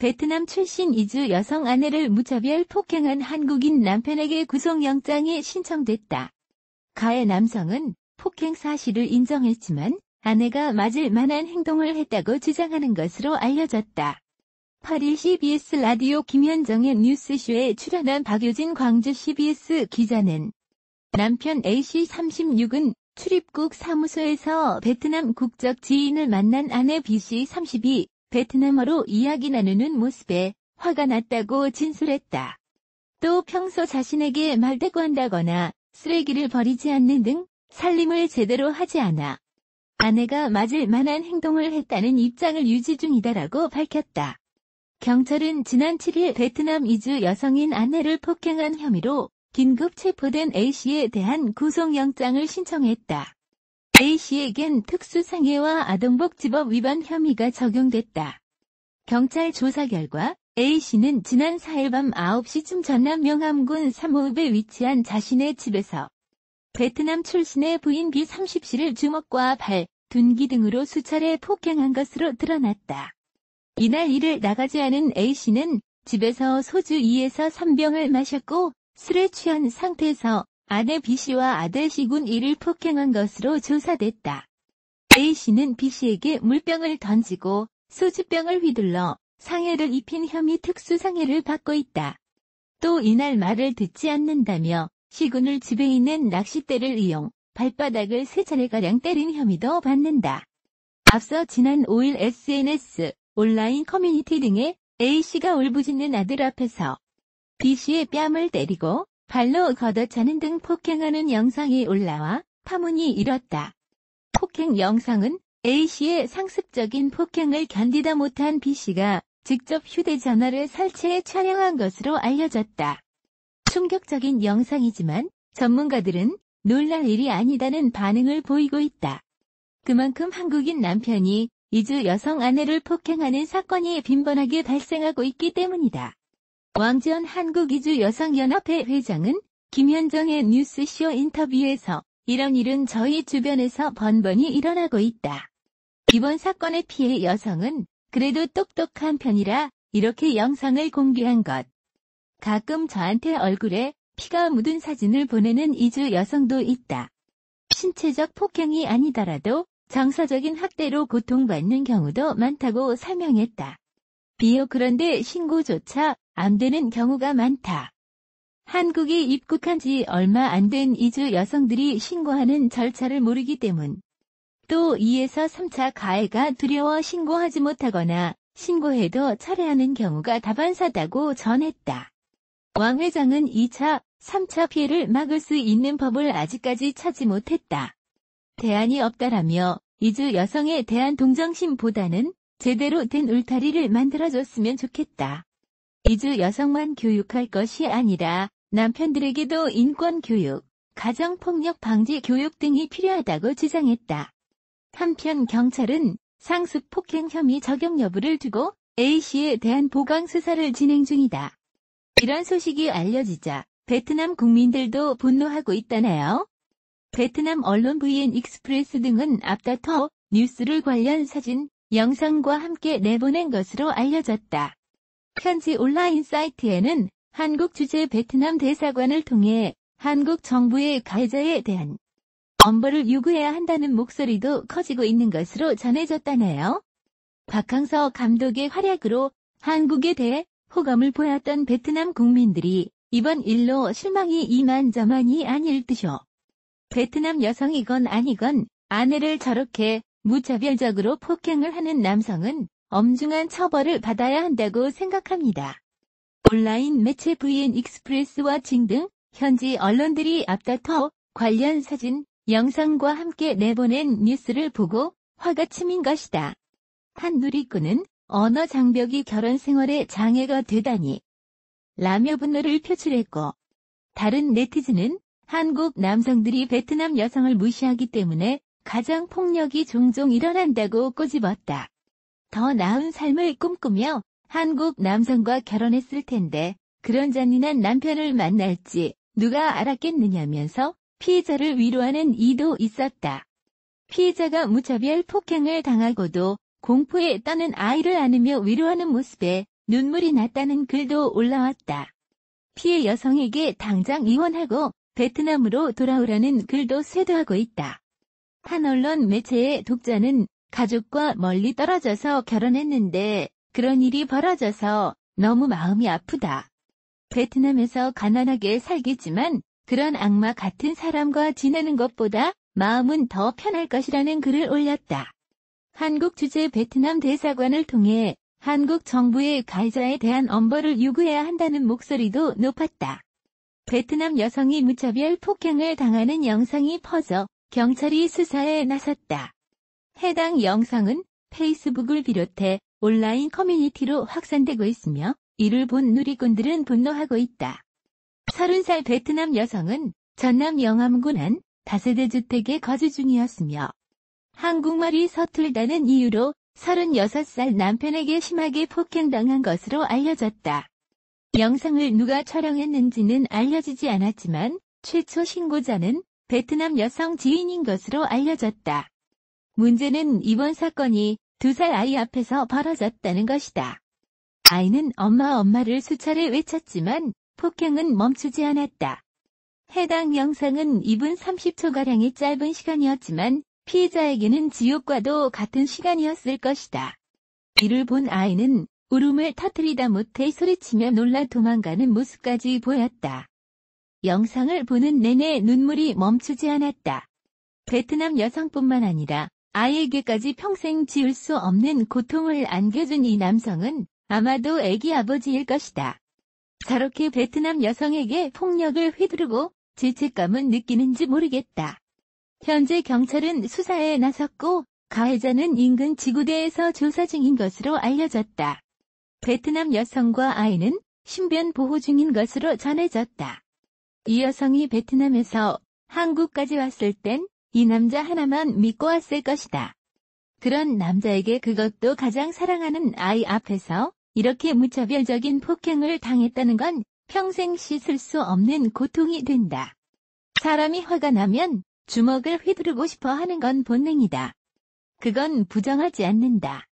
베트남 출신 이주 여성 아내를 무차별 폭행한 한국인 남편에게 구속영장이 신청됐다. 가해 남성은 폭행 사실을 인정했지만 아내가 맞을 만한 행동을 했다고 주장하는 것으로 알려졌다. 8일 CBS 라디오 김현정의 뉴스쇼에 출연한 박효진 광주 CBS 기자는 남편 A씨 36은 출입국 사무소에서 베트남 국적 지인을 만난 아내 B씨 32, 베트남어로 이야기 나누는 모습에 화가 났다고 진술했다. 또 평소 자신에게 말대꾸한다거나 쓰레기를 버리지 않는 등 살림을 제대로 하지 않아 아내가 맞을 만한 행동을 했다는 입장을 유지 중이다라고 밝혔다. 경찰은 지난 7일 베트남 이주 여성인 아내를 폭행한 혐의로 긴급 체포된 A씨에 대한 구속영장을 신청했다. A씨에겐 특수상해와 아동복지법 위반 혐의가 적용됐다. 경찰 조사 결과 A씨는 지난 4일 밤 9시쯤 전남 명함군 삼호읍에 위치한 자신의 집에서 베트남 출신의 부인 B30씨를 주먹과 발, 둔기 등으로 수차례 폭행한 것으로 드러났다. 이날 일을 나가지 않은 A씨는 집에서 소주 2에서 3병을 마셨고 술에 취한 상태에서 아내 B씨와 아들 C군 E를 폭행한 것으로 조사됐다. A씨는 B씨에게 물병을 던지고 소주병을 휘둘러 상해를 입힌 혐의 특수상해를 받고 있다. 또 이날 말을 듣지 않는다며 C군을 집에 있는 낚싯대를 이용 발바닥을 3차례가량 때린 혐의도 받는다. 앞서 지난 5일 SNS, 온라인 커뮤니티 등에 A씨가 울부짖는 아들 앞에서 B씨의 뺨을 때리고 발로 걷어차는 등 폭행하는 영상이 올라와 파문이 일었다. 폭행 영상은 A씨의 상습적인 폭행을 견디다 못한 B씨가 직접 휴대전화를 설치해 촬영한 것으로 알려졌다. 충격적인 영상이지만 전문가들은 놀랄 일이 아니다는 반응을 보이고 있다. 그만큼 한국인 남편이 이주 여성 아내를 폭행하는 사건이 빈번하게 발생하고 있기 때문이다. 왕지연 한국이주여성연합회 회장은 김현정의 뉴스쇼 인터뷰에서 이런 일은 저희 주변에서 번번이 일어나고 있다. 이번 사건의 피해 여성은 그래도 똑똑한 편이라 이렇게 영상을 공개한 것. 가끔 저한테 얼굴에 피가 묻은 사진을 보내는 이주 여성도 있다. 신체적 폭행이 아니더라도 정서적인 학대로 고통받는 경우도 많다고 설명했다. 비록 그런데 신고조차 안 되는 경우가 많다. 한국에 입국한 지 얼마 안 된 이주 여성들이 신고하는 절차를 모르기 때문. 또 2에서 3차 가해가 두려워 신고하지 못하거나 신고해도 철회하는 경우가 다반사다고 전했다. 왕 회장은 2차, 3차 피해를 막을 수 있는 법을 아직까지 찾지 못했다. 대안이 없다라며 이주 여성에 대한 동정심보다는 제대로 된 울타리를 만들어줬으면 좋겠다. 이주 여성만 교육할 것이 아니라 남편들에게도 인권교육, 가정폭력 방지 교육 등이 필요하다고 주장했다. 한편 경찰은 상습 폭행 혐의 적용 여부를 두고 A씨에 대한 보강 수사를 진행 중이다. 이런 소식이 알려지자 베트남 국민들도 분노하고 있다네요. 베트남 언론 VN 익스프레스 등은 앞다퉈 뉴스를 관련 사진, 영상과 함께 내보낸 것으로 알려졌다. 현지 온라인 사이트에는 한국 주재 베트남 대사관을 통해 한국 정부의 가해자에 대한 엄벌을 요구해야 한다는 목소리도 커지고 있는 것으로 전해졌다네요. 박항서 감독의 활약으로 한국에 대해 호감을 보였던 베트남 국민들이 이번 일로 실망이 이만저만이 아닐 듯요. 베트남 여성이건 아니건 아내를 저렇게 무차별적으로 폭행을 하는 남성은 엄중한 처벌을 받아야 한다고 생각합니다. 온라인 매체 VN 익스프레스와 징 등 현지 언론들이 앞다퉈 관련 사진, 영상과 함께 내보낸 뉴스를 보고 화가 치민 것이다. 한 누리꾼은 언어 장벽이 결혼 생활에 장애가 되다니 라며 분노를 표출했고, 다른 네티즌은 한국 남성들이 베트남 여성을 무시하기 때문에 가정 폭력이 종종 일어난다고 꼬집었다. 더 나은 삶을 꿈꾸며 한국 남성과 결혼했을 텐데 그런 잔인한 남편을 만날지 누가 알았겠느냐면서 피해자를 위로하는 이도 있었다. 피해자가 무차별 폭행을 당하고도 공포에 떠는 아이를 안으며 위로하는 모습에 눈물이 났다는 글도 올라왔다. 피해 여성에게 당장 이혼하고 베트남으로 돌아오라는 글도 쇄도하고 있다. 한 언론 매체의 독자는 가족과 멀리 떨어져서 결혼했는데 그런 일이 벌어져서 너무 마음이 아프다. 베트남에서 가난하게 살겠지만 그런 악마 같은 사람과 지내는 것보다 마음은 더 편할 것이라는 글을 올렸다. 한국 주재 베트남 대사관을 통해 한국 정부의 가해자에 대한 엄벌을 요구해야 한다는 목소리도 높았다. 베트남 여성이 무차별 폭행을 당하는 영상이 퍼져 경찰이 수사에 나섰다. 해당 영상은 페이스북을 비롯해 온라인 커뮤니티로 확산되고 있으며 이를 본 누리꾼들은 분노하고 있다. 30살 베트남 여성은 전남 영암군 한 다세대 주택에 거주 중이었으며 한국말이 서툴다는 이유로 36살 남편에게 심하게 폭행당한 것으로 알려졌다. 영상을 누가 촬영했는지는 알려지지 않았지만 최초 신고자는 베트남 여성 지인인 것으로 알려졌다. 문제는 이번 사건이 2살 아이 앞에서 벌어졌다는 것이다. 아이는 엄마를 수차례 외쳤지만 폭행은 멈추지 않았다. 해당 영상은 2분 30초가량의 짧은 시간이었지만 피해자에게는 지옥과도 같은 시간이었을 것이다. 이를 본 아이는 울음을 터뜨리다 못해 소리치며 놀라 도망가는 모습까지 보였다. 영상을 보는 내내 눈물이 멈추지 않았다. 베트남 여성뿐만 아니라 아이에게까지 평생 지울 수 없는 고통을 안겨준 이 남성은 아마도 애기 아버지일 것이다. 저렇게 베트남 여성에게 폭력을 휘두르고 죄책감은 느끼는지 모르겠다. 현재 경찰은 수사에 나섰고 가해자는 인근 지구대에서 조사 중인 것으로 알려졌다. 베트남 여성과 아이는 신변 보호 중인 것으로 전해졌다. 이 여성이 베트남에서 한국까지 왔을 땐 이 남자 하나만 믿고 왔을 것이다. 그런 남자에게 그것도 가장 사랑하는 아이 앞에서 이렇게 무차별적인 폭행을 당했다는 건 평생 씻을 수 없는 고통이 된다. 사람이 화가 나면 주먹을 휘두르고 싶어 하는 건 본능이다. 그건 부정하지 않는다.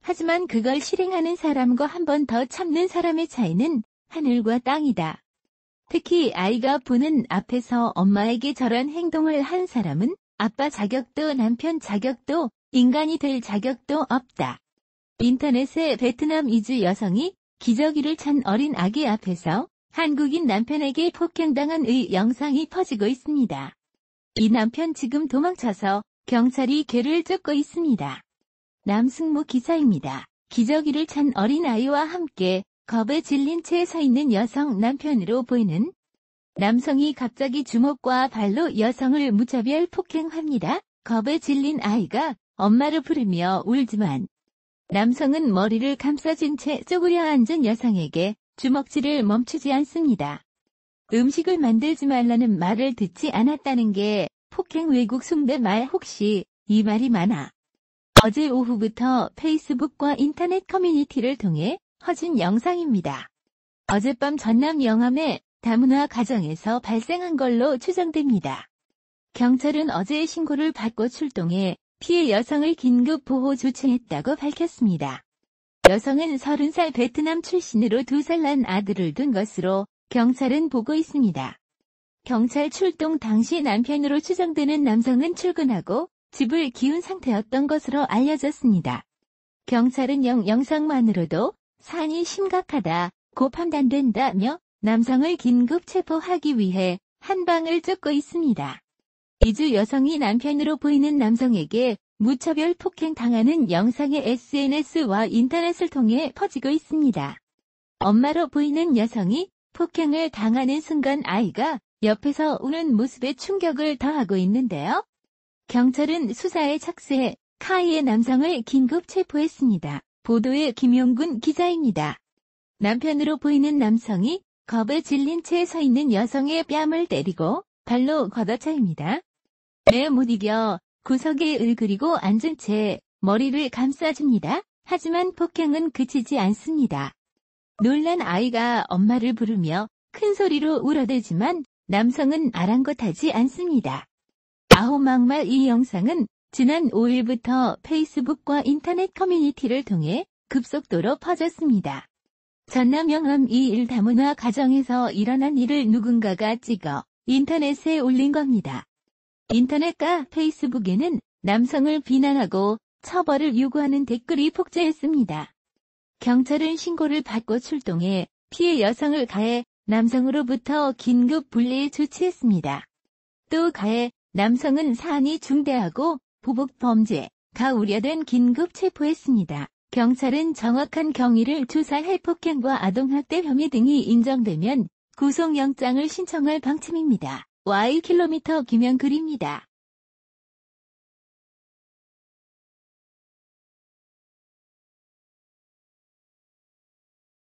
하지만 그걸 실행하는 사람과 한 번 더 참는 사람의 차이는 하늘과 땅이다. 특히 아이가 보는 앞에서 엄마에게 저런 행동을 한 사람은 아빠 자격도 남편 자격도 인간이 될 자격도 없다. 인터넷에 베트남 이주 여성이 기저귀를 찬 어린 아기 앞에서 한국인 남편에게 폭행당한 의 영상이 퍼지고 있습니다. 이 남편 지금 도망쳐서 경찰이 걔를 쫓고 있습니다. 남승모 기사입니다. 기저귀를 찬 어린 아이와 함께 겁에 질린 채 서 있는 여성 남편으로 보이는 남성이 갑자기 주먹과 발로 여성을 무차별 폭행합니다. 겁에 질린 아이가 엄마를 부르며 울지만 남성은 머리를 감싸준 채 쪼그려 앉은 여성에게 주먹질을 멈추지 않습니다. 음식을 만들지 말라는 말을 듣지 않았다는 게 폭행 왜곡 숭배 말 혹시 이 말이 많아. 어제 오후부터 페이스북과 인터넷 커뮤니티를 통해 퍼진 영상입니다. 어젯밤 전남 영암의 다문화 가정에서 발생한 걸로 추정됩니다. 경찰은 어제 신고를 받고 출동해 피해 여성을 긴급 보호 조치했다고 밝혔습니다. 여성은 30살 베트남 출신으로 2살 난 아들을 둔 것으로 경찰은 보고 있습니다. 경찰 출동 당시 남편으로 추정되는 남성은 출근하고 집을 기운 상태였던 것으로 알려졌습니다. 경찰은 영상만으로도 사안이 심각하다고 판단된다며 남성을 긴급 체포하기 위해 한방을 쫓고 있습니다. 이주 여성이 남편으로 보이는 남성에게 무차별 폭행 당하는 영상이 SNS와 인터넷을 통해 퍼지고 있습니다. 엄마로 보이는 여성이 폭행을 당하는 순간 아이가 옆에서 우는 모습에 충격을 더하고 있는데요. 경찰은 수사에 착수해 카이의 남성을 긴급 체포했습니다. 보도에 김용군 기자입니다. 남편으로 보이는 남성이 겁에 질린 채 서 있는 여성의 뺨을 때리고 발로 걷어차입니다. 매 못 이겨 구석에 을그리고 앉은 채 머리를 감싸줍니다. 하지만 폭행은 그치지 않습니다. 놀란 아이가 엄마를 부르며 큰 소리로 울어대지만 남성은 아랑곳하지 않습니다. 아호 막말 이 영상은 지난 5일부터 페이스북과 인터넷 커뮤니티를 통해 급속도로 퍼졌습니다. 전남영암 이일 다문화 가정에서 일어난 일을 누군가가 찍어 인터넷에 올린 겁니다. 인터넷과 페이스북에는 남성을 비난하고 처벌을 요구하는 댓글이 폭주했습니다. 경찰은 신고를 받고 출동해 피해 여성을 가해 남성으로부터 긴급 분리 조치했습니다. 또 가해 남성은 사안이 중대하고 보복범죄가 우려된 긴급 체포했습니다. 경찰은 정확한 경위를 조사해 폭행과 아동학대 혐의 등이 인정되면 구속영장을 신청할 방침입니다. Y킬로미터 김영글입니다.